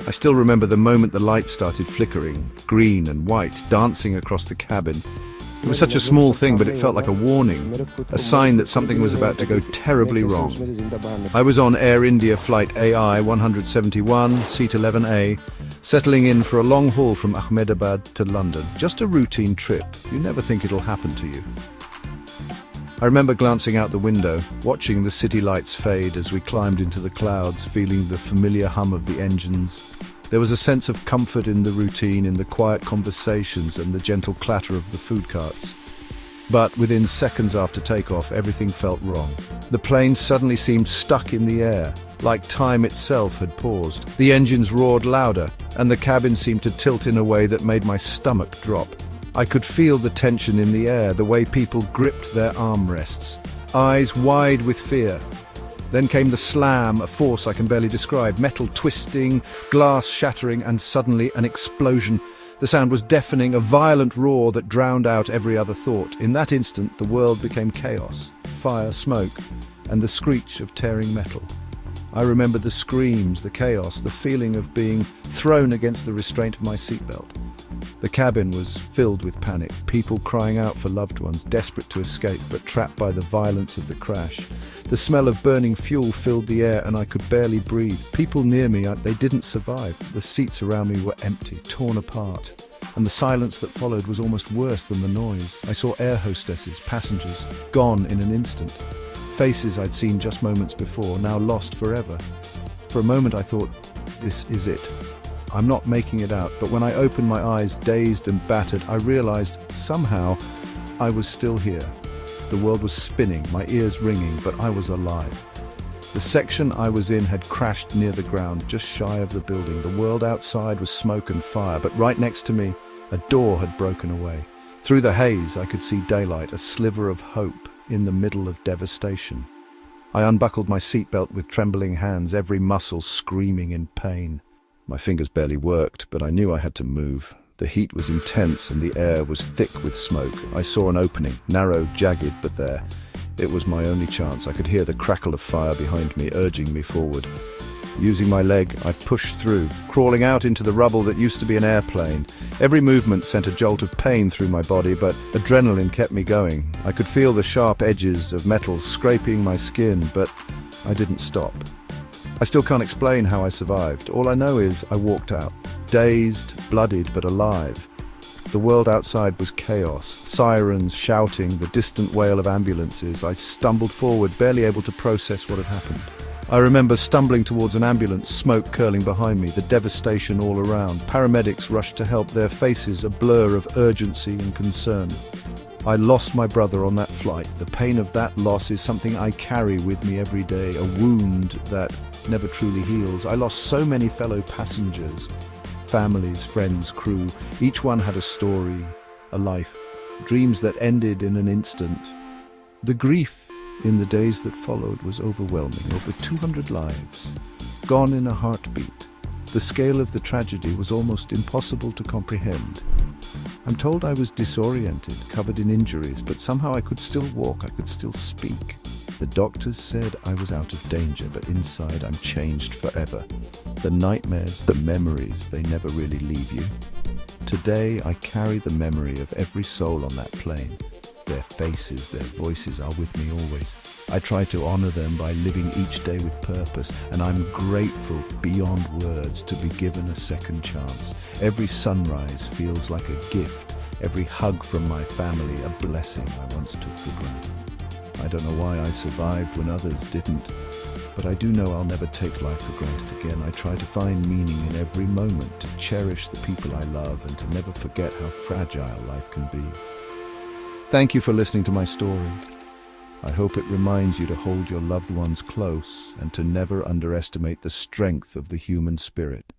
I still remember the moment the light started flickering, green and white, dancing across the cabin. It was such a small thing, but it felt like a warning, a sign that something was about to go terribly wrong. I was on Air India flight AI 171, seat 11A, settling in for a long haul from Ahmedabad to London. Just a routine trip. You never think it'll happen to you. I remember glancing out the window, watching the city lights fade as we climbed into the clouds, feeling the familiar hum of the engines. There was a sense of comfort in the routine, in the quiet conversations and the gentle clatter of the food carts. But within seconds after takeoff, everything felt wrong. The plane suddenly seemed stuck in the air, like time itself had paused. The engines roared louder, and the cabin seemed to tilt in a way that made my stomach drop. I could feel the tension in the air, the way people gripped their armrests, eyes wide with fear. Then came the slam, a force I can barely describe, metal twisting, glass shattering, and suddenly an explosion. The sound was deafening, a violent roar that drowned out every other thought. In that instant, the world became chaos, fire, smoke, and the screech of tearing metal. I remember the screams, the chaos, the feeling of being thrown against the restraint of my seatbelt. The cabin was filled with panic, people crying out for loved ones, desperate to escape, but trapped by the violence of the crash. The smell of burning fuel filled the air and I could barely breathe. People near me, they didn't survive. The seats around me were empty, torn apart. And the silence that followed was almost worse than the noise. I saw air hostesses, passengers, gone in an instant. Faces I'd seen just moments before, now lost forever. For a moment I thought, this is it. I'm not making it out, but when I opened my eyes, dazed and battered, I realized somehow I was still here. The world was spinning, my ears ringing, but I was alive. The section I was in had crashed near the ground, just shy of the building. The world outside was smoke and fire, but right next to me, a door had broken away. Through the haze, I could see daylight, a sliver of hope in the middle of devastation. I unbuckled my seatbelt with trembling hands, every muscle screaming in pain. My fingers barely worked, but I knew I had to move. The heat was intense and the air was thick with smoke. I saw an opening, narrow, jagged, but there. It was my only chance. I could hear the crackle of fire behind me, urging me forward. Using my leg, I pushed through, crawling out into the rubble that used to be an airplane. Every movement sent a jolt of pain through my body, but adrenaline kept me going. I could feel the sharp edges of metal scraping my skin, but I didn't stop. I still can't explain how I survived. All I know is I walked out, dazed, bloodied, but alive. The world outside was chaos, sirens shouting, the distant wail of ambulances. I stumbled forward, barely able to process what had happened. I remember stumbling towards an ambulance, smoke curling behind me, the devastation all around. Paramedics rushed to help, their faces a blur of urgency and concern. I lost my brother on that flight. The pain of that loss is something I carry with me every day, a wound that never truly heals. I lost so many fellow passengers, families, friends, crew. Each one had a story, a life, dreams that ended in an instant. The grief in the days that followed was overwhelming. Over 200 lives, gone in a heartbeat. The scale of the tragedy was almost impossible to comprehend. I'm told I was disoriented, covered in injuries, but somehow I could still walk, I could still speak. The doctors said I was out of danger, but inside I'm changed forever. The nightmares, the memories, they never really leave you. Today I carry the memory of every soul on that plane. Their faces, their voices are with me always. I try to honor them by living each day with purpose, and I'm grateful beyond words to be given a second chance. Every sunrise feels like a gift, every hug from my family a blessing I once took for granted. I don't know why I survived when others didn't, but I do know I'll never take life for granted again. I try to find meaning in every moment, to cherish the people I love, and to never forget how fragile life can be. Thank you for listening to my story. I hope it reminds you to hold your loved ones close and to never underestimate the strength of the human spirit.